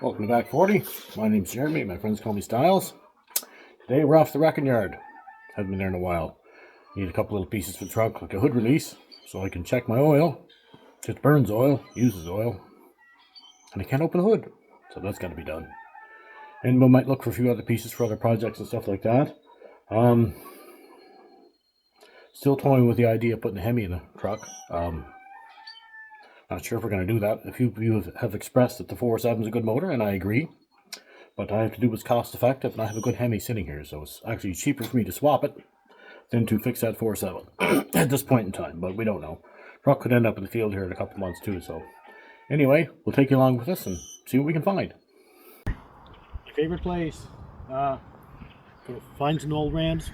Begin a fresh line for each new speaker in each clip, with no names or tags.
Welcome to Back 40. My name's Jeremy. My friends call me Styles. Today we're off the wrecking yard. Haven't been there in a while. Need a couple little pieces for the truck, like a hood release, so I can check my oil. Just burns oil, uses oil, and I can't open the hood, so that's got to be done. And we might look for a few other pieces for other projects and stuff like that. Still toying with the idea of putting a Hemi in the truck. Not sure if we're going to do that. A few of you have expressed that the 407 is a good motor, and I agree. But I have to do what's cost effective, and I have a good Hemi sitting here, so it's actually cheaper for me to swap it than to fix that 407 at this point in time, but we don't know. Truck could end up in the field here in a couple months too, so anyway, we'll take you along with us and see what we can find. My favorite place. Find some old Rams.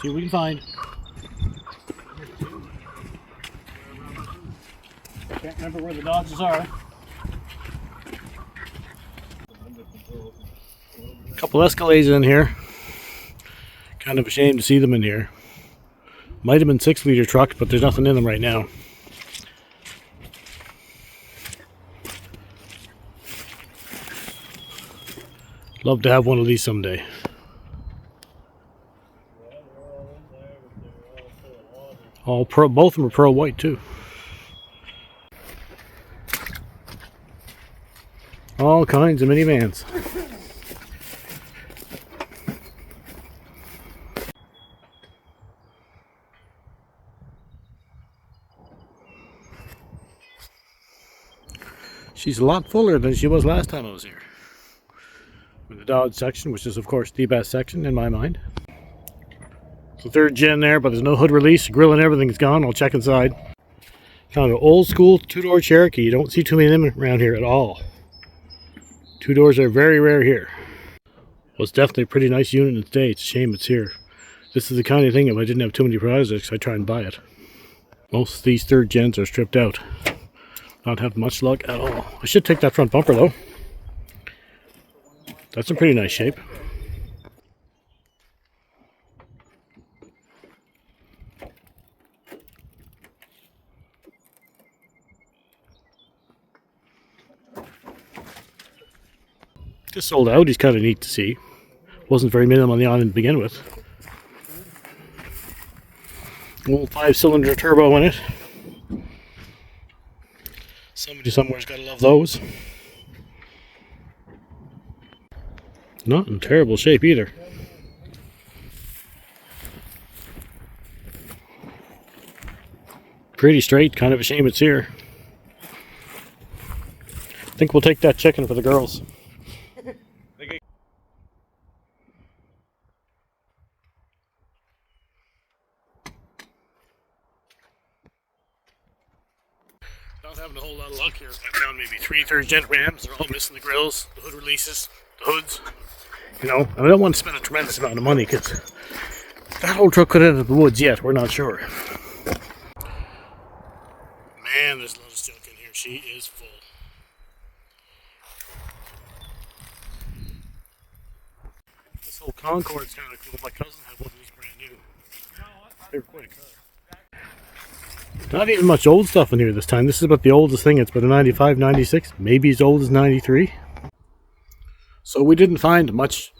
See what we can find. Can't remember where the Dodges are. A couple Escalades in here. Kind of ashamed to see them in here. Might have been 6-liter trucks, but there's nothing in them right now. Love to have one of these someday. All pro, both of them are pearl white too. All kinds of minivans. She's a lot fuller than she was last time I was here. With the Dodge section, which is of course the best section in my mind. It's the 3rd gen there, but there's no hood release. Grill and everything is gone. I'll check inside. Kind of an old school 2-door Cherokee. You don't see too many of them around here at all. 2 doors are very rare here. Well, it's definitely a pretty nice unit in today. It's a shame it's here. This is the kind of thing, if I didn't have too many projects, I'd try and buy it. Most of these 3rd gens are stripped out. Not have much luck at all. I should take that front bumper though. That's in pretty nice shape. This old Audi's kind of neat to see. Wasn't very minimum on the island to begin with. Old 5-cylinder turbo in it. Somebody somewhere's got to love those. Not in terrible shape either. Pretty straight, kind of a shame it's here. I think we'll take that chicken for the girls. Not having a whole lot of luck here. I found maybe 3 3rd gen Rams. They're all missing the grills, the hood releases, the hoods. You know, I don't want to spend a tremendous amount of money because that whole truck could end up in the woods yet. We're not sure. Man, there's a lot of junk in here. She is full. This whole Concord's kind of cool. My cousin had one of these brand new. They were quite a car. Not even much old stuff in here this time. This is about the oldest thing. It's about a 95, 96, maybe as old as 93. So we didn't find much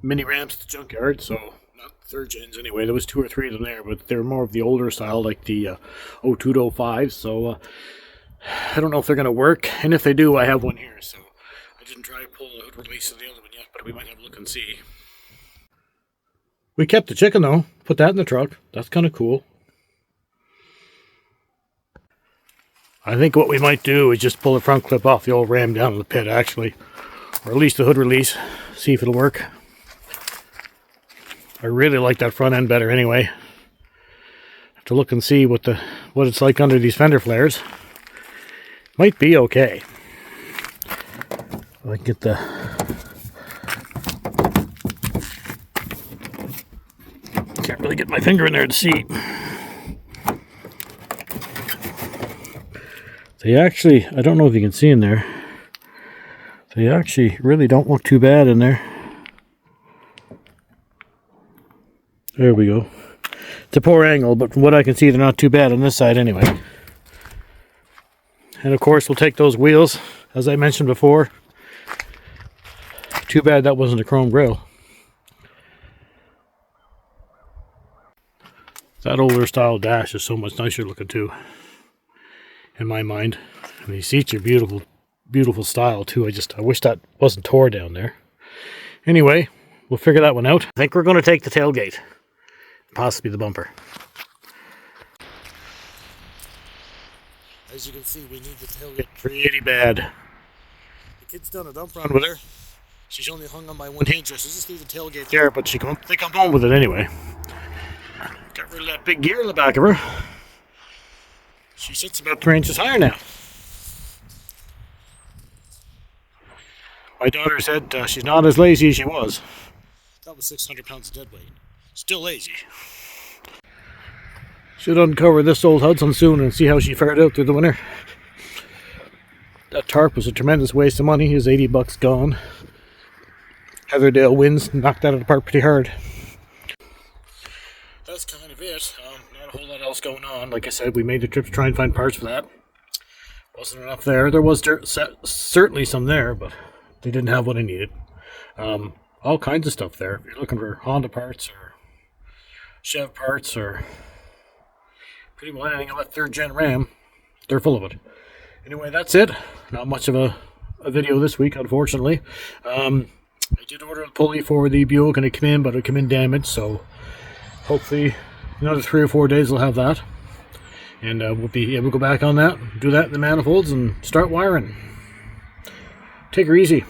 mini Rams at the junkyard, so not 3rd gens anyway. There was 2 or 3 of them there, but they were more of the older style, like the 02 to 05. So I don't know if they're going to work, and if they do, I have one here. So I didn't try to pull the hood release of the other one yet, but we might have a look and see. We kept the chicken though. Put that in the truck. That's kind of cool. I think what we might do is just pull the front clip off the old Ram down in the pit, actually. Or at least the hood release. See if it'll work. I really like that front end better anyway. Have to look and see what it's like under these fender flares. Might be okay. If I can get the... Can't really get my finger in there to see. They actually, I don't know if you can see in there, they actually really don't look too bad in there. There we go. It's a poor angle, but from what I can see, they're not too bad on this side anyway. And of course, we'll take those wheels, as I mentioned before. Too bad that wasn't a chrome grille. That older style dash is so much nicer looking too, in my mind. And these seats are beautiful, beautiful style too. I wish that wasn't tore down there. Anyway, we'll figure that one out. I think we're going to take the tailgate, possibly the bumper. As you can see, we need the tailgate pretty bad. The kid's done a dump run with her. She's only hung on by one hinge, so just leave the tailgate there, but they come home with it anyway. Got rid of that big gear in the back of her. She sits about 3 inches higher now. My daughter said she's not as lazy as she was. That was 600 pounds of dead weight. Still lazy. Should uncover this old Hudson soon and see how she fared out through the winter. That tarp was a tremendous waste of money. His $80 gone. Heatherdale winds knocked that out of the park pretty hard. That's kind of it. Not a whole lot else going on. Like I said, we made the trip to try and find parts for that. Wasn't enough there. There was certainly some there, but they didn't have what I needed. All kinds of stuff there. If you're looking for Honda parts or Chev parts or pretty well anything about 3rd gen Ram, they're full of it. Anyway, that's it. Not much of a video this week, unfortunately. I did order a pulley for the Buick and it came in, but it came in damaged, so hopefully another 3 or 4 days we'll have that. And we'll be able to go back on that, do that in the manifolds, and start wiring. Take her easy.